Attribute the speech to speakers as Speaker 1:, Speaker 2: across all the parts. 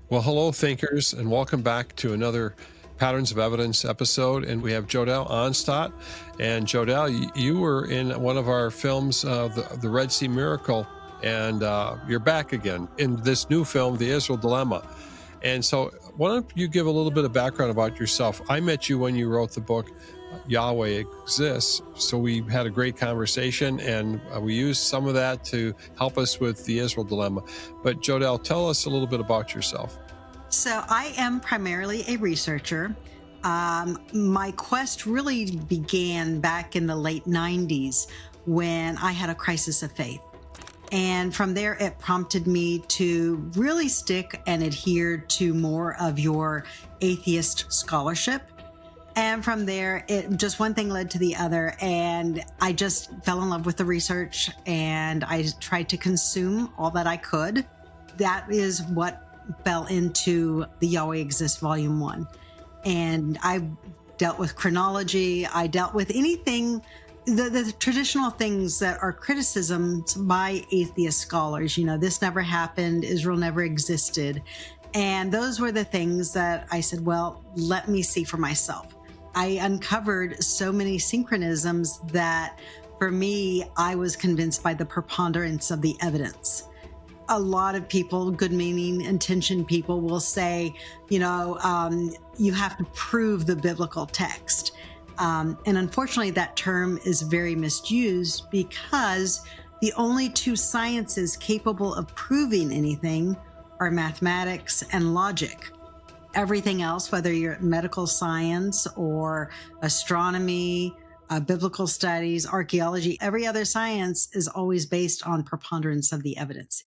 Speaker 1: Well, hello, thinkers, and welcome back to another Patterns of Evidence episode. And we have Jodell Onstott. And Jodell, you were in one of our films, the Red Sea Miracle, and you're back again in this new film, The Israel Dilemma. And so why don't you give a little bit of background about yourself? I met you when you wrote the book, YHWH Exists. So we had a great conversation, and we used some of that to help us with the Israel dilemma. But Jodell, tell us a little bit about yourself.
Speaker 2: So I am primarily a researcher. My quest really began back in the late 90s when I had a crisis of faith. And from there, it prompted me to really stick and adhere to more of your atheist scholarship. And from there, just one thing led to the other, and I just fell in love with the research, and I tried to consume all that I could. That is what fell into the YHWH Exists Volume 1. And I dealt with chronology. I dealt with anything, the traditional things that are criticisms by atheist scholars. You know, this never happened, Israel never existed. And those were the things that I said, well, let me see for myself. I uncovered so many synchronisms that, for me, I was convinced by the preponderance of the evidence. A lot of people, good-meaning, intentioned people, will say, you have to prove the biblical text. And unfortunately, that term is very misused because the only two sciences capable of proving anything are mathematics and logic. Everything else, whether you're medical science or astronomy, biblical studies, archaeology, every other science is always based on preponderance of the evidence.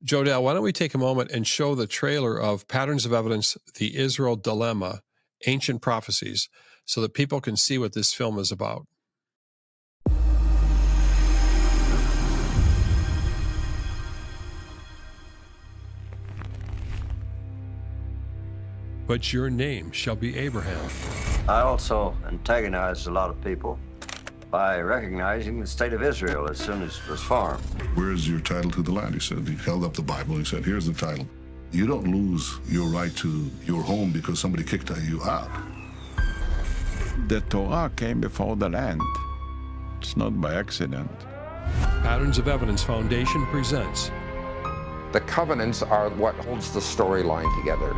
Speaker 1: Jodell, why don't we take a moment and show the trailer of Patterns of Evidence, The Israel Dilemma, Ancient Prophecies, so that people can see what this film is about. But your name shall be Abraham.
Speaker 3: I also antagonized a lot of people by recognizing the state of Israel as soon as it was formed.
Speaker 4: Where's your title to the land? He said, he held up the Bible and he said, here's the title. You don't lose your right to your home because somebody kicked you out.
Speaker 5: The Torah came before the land. It's not by accident.
Speaker 1: Patterns of Evidence Foundation presents
Speaker 6: The covenants are what holds the storyline together.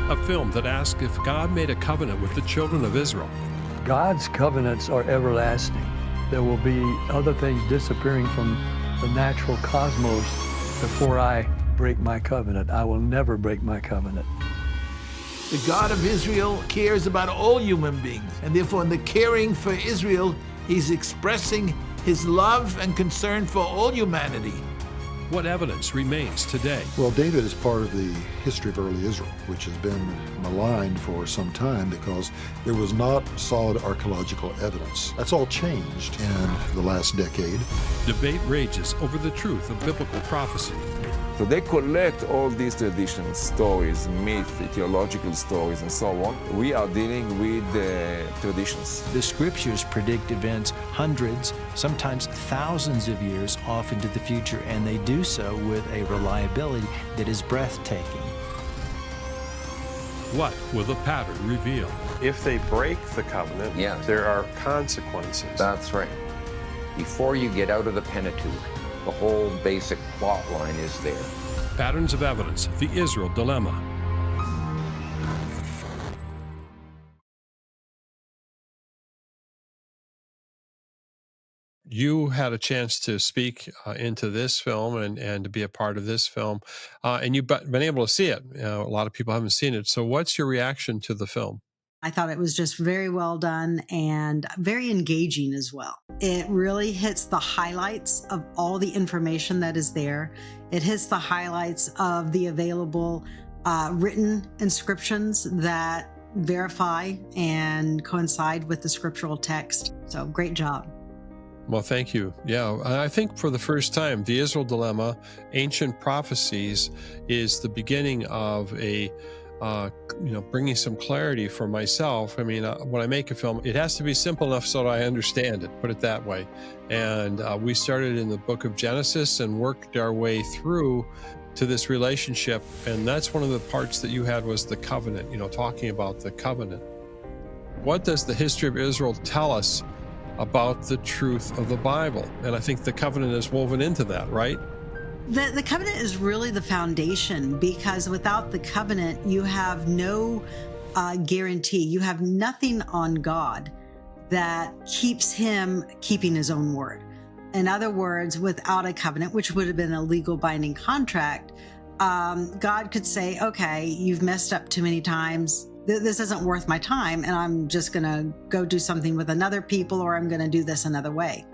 Speaker 1: a film that asks if God made a covenant with the children of Israel.
Speaker 7: God's covenants are everlasting. There will be other things disappearing from the natural cosmos before I break my covenant. I will never break my covenant.
Speaker 8: The God of Israel cares about all human beings, and therefore in the caring for Israel, he's expressing his love and concern for all humanity.
Speaker 1: What evidence remains today?
Speaker 9: Well, David is part of the history of early Israel, which has been maligned for some time because there was not solid archaeological evidence. That's all changed in the last decade.
Speaker 1: Debate rages over the truth of biblical prophecy.
Speaker 10: So they collect all these traditions, stories, myths, theological stories, and so on. We are dealing with the traditions.
Speaker 11: The scriptures predict events hundreds, sometimes thousands of years off into the future, and they do so with a reliability that is breathtaking.
Speaker 1: What will the pattern reveal?
Speaker 12: If they break the covenant, there are consequences.
Speaker 6: That's right. Before you get out of the Pentateuch, the whole basic plot line is there.
Speaker 1: Patterns of Evidence, The Israel Dilemma. You had a chance to speak into this film and to be a part of this film, and you've been able to see it. A lot of people haven't seen it. So what's your reaction to the film?
Speaker 2: I thought it was just very well done and very engaging as well. It really hits the highlights of all the information that is there. It hits the highlights of the available written inscriptions that verify and coincide with the scriptural text. So great job.
Speaker 1: Well, thank you. Yeah, I think for the first time, The Israel Dilemma, Ancient Prophecies is the beginning of a bringing some clarity for myself. I mean, when I make a film, it has to be simple enough so that I understand it, put it that way. And we started in the book of Genesis and worked our way through to this relationship. And that's one of the parts that you had was the covenant, talking about the covenant. What does the history of Israel tell us about the truth of the Bible? And I think the covenant is woven into that, right?
Speaker 2: The covenant is really the foundation, because without the covenant, you have no guarantee. You have nothing on God that keeps him keeping his own word. In other words, without a covenant, which would have been a legal binding contract, God could say, okay, you've messed up too many times. This isn't worth my time, and I'm just going to go do something with another people, or I'm going to do this another way.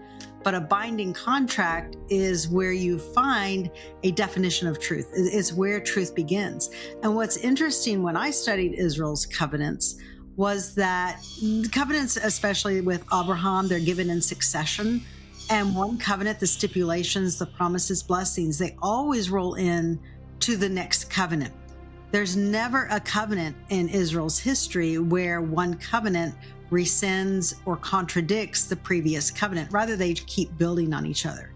Speaker 2: But a binding contract is where you find a definition of truth. It's where truth begins. And what's interesting when I studied Israel's covenants was that covenants, especially with Abraham, they're given in succession. And one covenant, the stipulations, the promises, blessings, they always roll in to the next covenant. There's never a covenant in Israel's history where one covenant rescinds or contradicts the previous covenant. Rather, they keep building on each other.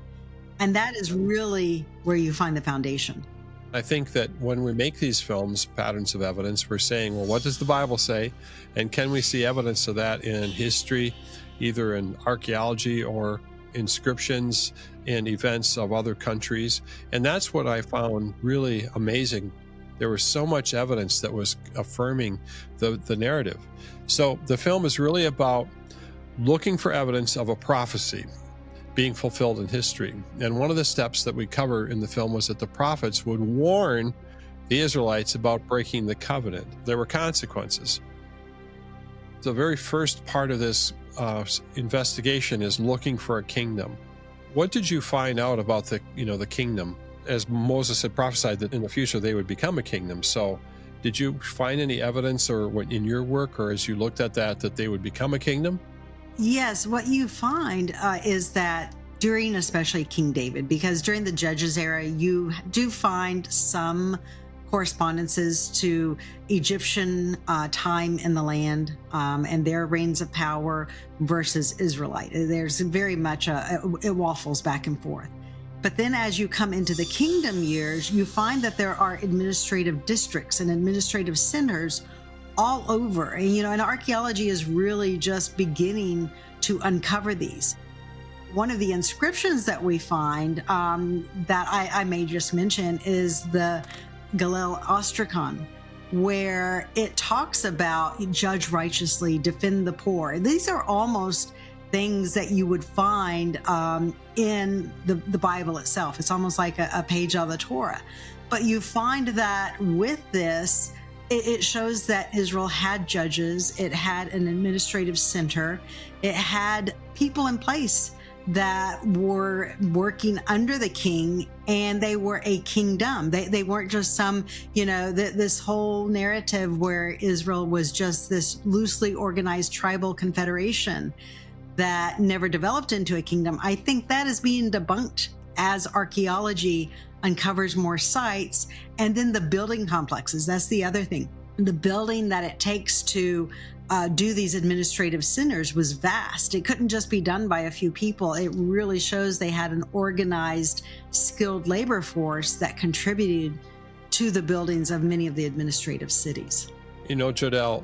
Speaker 2: And that is really where you find the foundation.
Speaker 1: I think that when we make these films, Patterns of Evidence, we're saying, well, what does the Bible say? And can we see evidence of that in history, either in archaeology or inscriptions and events of other countries? And that's what I found really amazing. There was so much evidence that was affirming the narrative. So the film is really about looking for evidence of a prophecy being fulfilled in history. And one of the steps that we cover in the film was that the prophets would warn the Israelites about breaking the covenant. There were consequences. The very first part of this investigation is looking for a kingdom. What did you find out about the kingdom? As Moses had prophesied that in the future they would become a kingdom. So did you find any evidence, or in your work, or as you looked at that they would become a kingdom?
Speaker 2: Yes, what you find is that during especially King David, because during the Judges era, you do find some correspondences to Egyptian time in the land and their reigns of power versus Israelite. There's very much it waffles back and forth. But then as you come into the kingdom years, you find that there are administrative districts and administrative centers all over. And archaeology is really just beginning to uncover these. One of the inscriptions that we find that I may just mention is the Galil Ostracon, where it talks about judge righteously, defend the poor. These are almost things that you would find in the Bible itself. It's almost like a page of the Torah. But you find that with this, it shows that Israel had judges, it had an administrative center, it had people in place that were working under the king, and they were a kingdom. They weren't just some, this whole narrative where Israel was just this loosely organized tribal confederation that never developed into a kingdom. I think that is being debunked as archaeology uncovers more sites. And then the building complexes, that's the other thing. The building that it takes to do these administrative centers was vast. It couldn't just be done by a few people. It really shows they had an organized, skilled labor force that contributed to the buildings of many of the administrative cities.
Speaker 1: Jodell,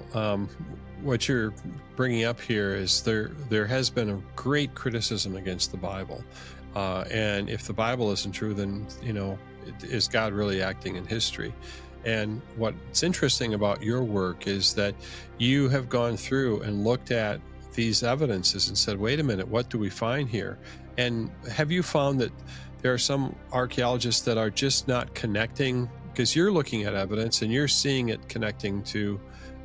Speaker 1: what you're bringing up here is there has been a great criticism against the Bible. And if the Bible isn't true, then, is God really acting in history? And what's interesting about your work is that you have gone through and looked at these evidences and said, wait a minute, what do we find here? And have you found that there are some archaeologists that are just not connecting? Because you're looking at evidence and you're seeing it connecting to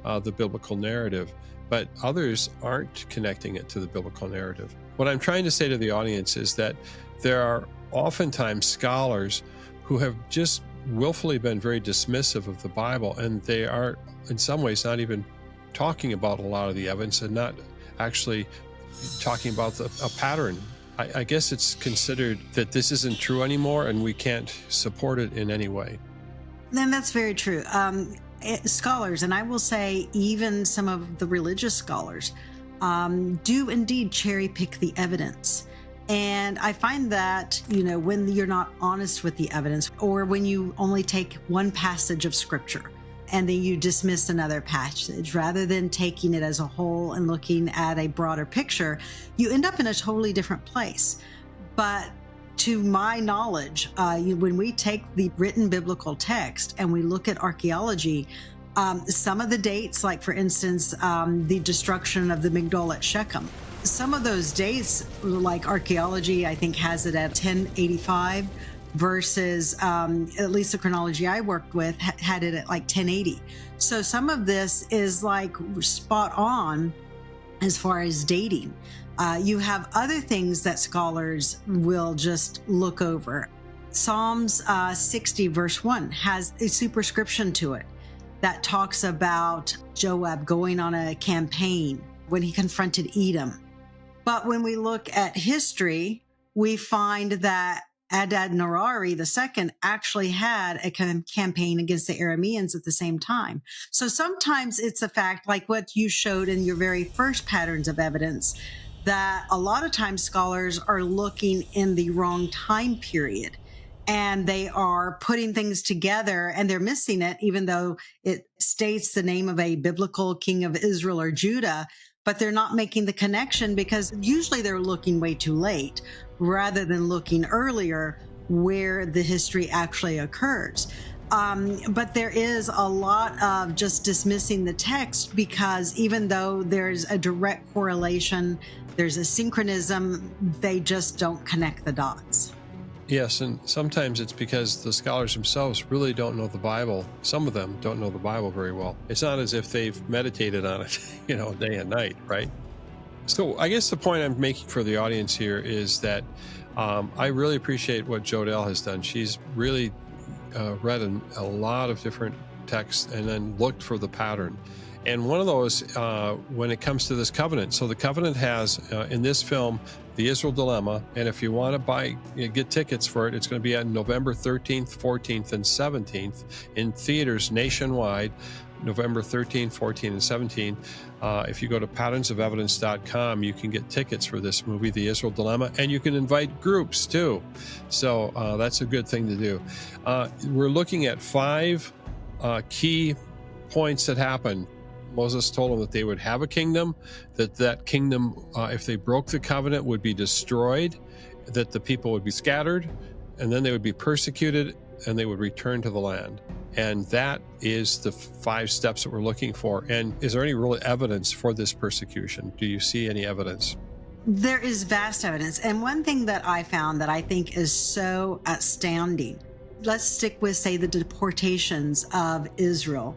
Speaker 1: the biblical narrative, but others aren't connecting it to the biblical narrative. What I'm trying to say to the audience is that there are oftentimes scholars who have just willfully been very dismissive of the Bible, and they are in some ways not even talking about a lot of the evidence and not actually talking about a pattern. I guess it's considered that this isn't true anymore and we can't support it in any way.
Speaker 2: Then that's very true. Scholars, and I will say even some of the religious scholars, do indeed cherry pick the evidence. And I find that, when you're not honest with the evidence, or when you only take one passage of scripture and then you dismiss another passage rather than taking it as a whole and looking at a broader picture, you end up in a totally different place. But to my knowledge, when we take the written biblical text and we look at archaeology, some of the dates, like for instance, the destruction of the Migdol at Shechem, some of those dates, like archaeology, I think has it at 1085 versus at least the chronology I worked with had it at like 1080. So some of this is like spot on as far as dating. You have other things that scholars will just look over. Psalms 60 verse 1 has a superscription to it that talks about Joab going on a campaign when he confronted Edom. But when we look at history, we find that Adad-Nirari II actually had a campaign against the Arameans at the same time. So sometimes it's a fact, like what you showed in your very first patterns of evidence, that a lot of times scholars are looking in the wrong time period and they are putting things together and they're missing it, even though it states the name of a biblical king of Israel or Judah, but they're not making the connection because usually they're looking way too late rather than looking earlier where the history actually occurs. But there is a lot of just dismissing the text because even though there's a direct correlation, there's a synchronism, they just don't connect the dots.
Speaker 1: Yes, and sometimes it's because the scholars themselves really don't know the Bible. Some of them don't know the Bible very well. It's not as if they've meditated on it, day and night, right? So I guess the point I'm making for the audience here is that I really appreciate what Jodell has done. She's really read a lot of different texts and then looked for the pattern. And one of those, when it comes to this covenant, so the covenant has, in this film, the Israel Dilemma, and if you want to get tickets for it, it's going to be on November 13th, 14th, and 17th in theaters nationwide, November 13th, 14th, and 17th. If you go to patternsofevidence.com, you can get tickets for this movie, The Israel Dilemma, and you can invite groups too. So that's a good thing to do. We're looking at 5 key points that happen. Moses told them that they would have a kingdom, that kingdom, if they broke the covenant, would be destroyed, that the people would be scattered, and then they would be persecuted, and they would return to the land. And that is the 5 steps that we're looking for. And is there any real evidence for this persecution? Do you see any evidence?
Speaker 2: There is vast evidence. And one thing that I found that I think is so astounding, let's stick with, say, the deportations of Israel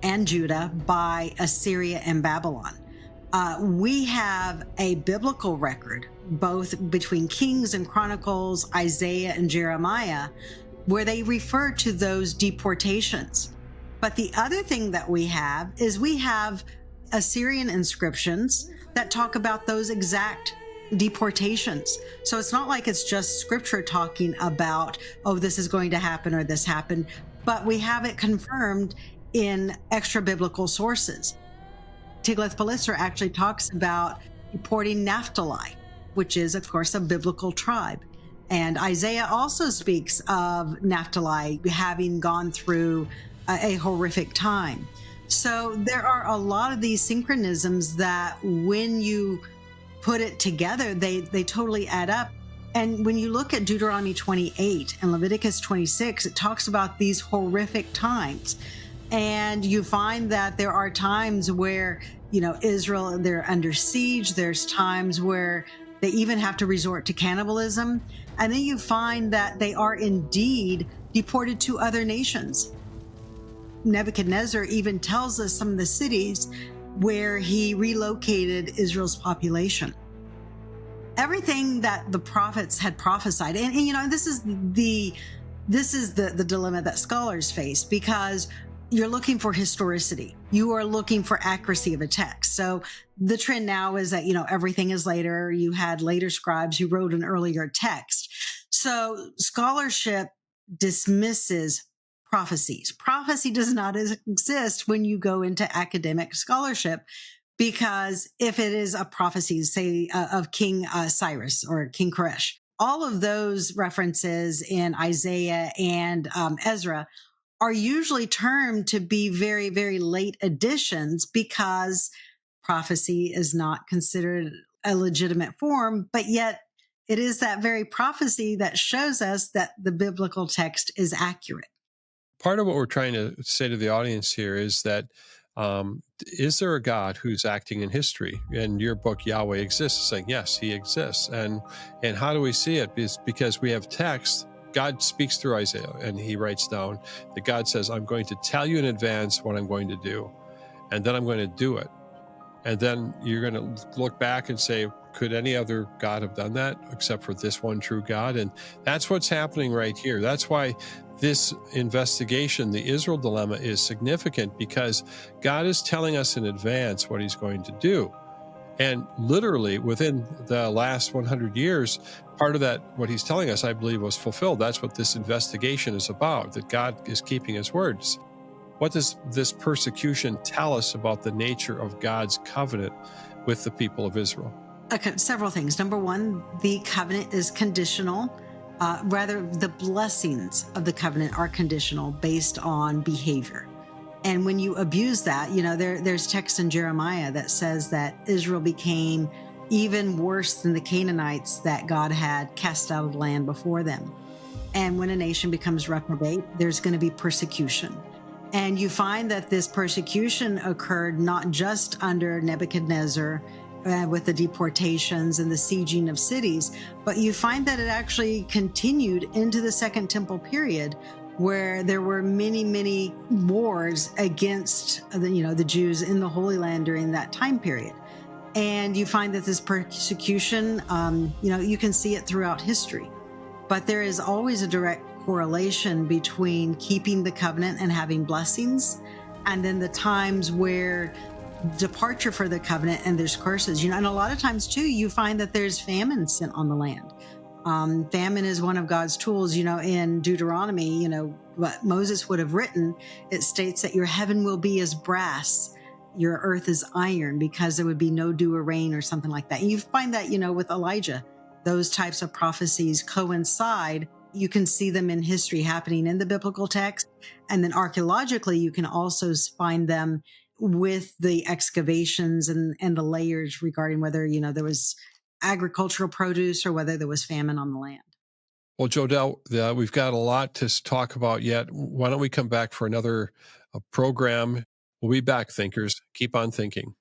Speaker 2: and Judah by Assyria and Babylon. We have a biblical record, both between Kings and Chronicles, Isaiah and Jeremiah, where they refer to those deportations. But the other thing that we have is we have Assyrian inscriptions that talk about those exact deportations. So it's not like it's just scripture talking about, oh, this is going to happen or this happened, but we have it confirmed in extra biblical sources. Tiglath-Pileser actually talks about deporting Naphtali, which is, of course, a biblical tribe. And Isaiah also speaks of Naphtali having gone through a horrific time. So there are a lot of these synchronisms that when you put it together, they totally add up. And when you look at Deuteronomy 28 and Leviticus 26, it talks about these horrific times. And you find that there are times where, Israel, they're under siege. There's times where they even have to resort to cannibalism. And then you find that they are indeed deported to other nations. Nebuchadnezzar even tells us some of the cities where he relocated Israel's population. Everything that the prophets had prophesied, and this is the dilemma that scholars face, because you're looking for historicity. You are looking for accuracy of a text. So the trend now is that, everything is later. You had later scribes who wrote an earlier text. So scholarship dismisses prophecies. Prophecy does not exist when you go into academic scholarship, Because if it is a prophecy, say, of King Cyrus or King Koresh, all of those references in Isaiah and Ezra are usually termed to be very, very late additions because prophecy is not considered a legitimate form, but yet it is that very prophecy that shows us that the biblical text is accurate.
Speaker 1: Part of what we're trying to say to the audience here is that is there a God who's acting in history? In your book, Yahweh Exists, saying, yes, he exists. And how do we see it? Because we have text. God speaks through Isaiah, and he writes down that God says, I'm going to tell you in advance what I'm going to do, and then I'm going to do it. And then you're going to look back and say, could any other God have done that except for this one true God? And that's what's happening right here. That's why this investigation, the Israel dilemma, is significant, because God is telling us in advance what he's going to do. And literally within the last 100 years, part of that, what he's telling us, I believe, was fulfilled. That's what this investigation is about, that God is keeping his words. What does this persecution tell us about the nature of God's covenant with the people of Israel?
Speaker 2: Okay, several things. Number one, the covenant is conditional. Rather, the blessings of the covenant are conditional based on behavior. And when you abuse that, there's text in Jeremiah that says that Israel became even worse than the Canaanites that God had cast out of the land before them. And when a nation becomes reprobate, there's going to be persecution. And you find that this persecution occurred not just under Nebuchadnezzar with the deportations and the sieging of cities, but you find that it actually continued into the Second Temple period, where there were many, many wars against the Jews in the Holy Land during that time period. And you find that this persecution, you can see it throughout history. But there is always a direct correlation between keeping the covenant and having blessings, and then the times where departure for the covenant and there's curses. And a lot of times too, you find that there's famine sent on the land. Famine is one of God's tools. In Deuteronomy, what Moses would have written, it states that your heaven will be as brass, your earth is iron, because there would be no dew or rain or something like that. And you find that, with Elijah, those types of prophecies coincide. You can see them in history happening in the biblical text. And then archaeologically, you can also find them with the excavations and the layers regarding whether, there was agricultural produce or whether there was famine on the land.
Speaker 1: Well, Jodell, we've got a lot to talk about yet. Why don't we come back for another program? We'll be back, thinkers. Keep on thinking.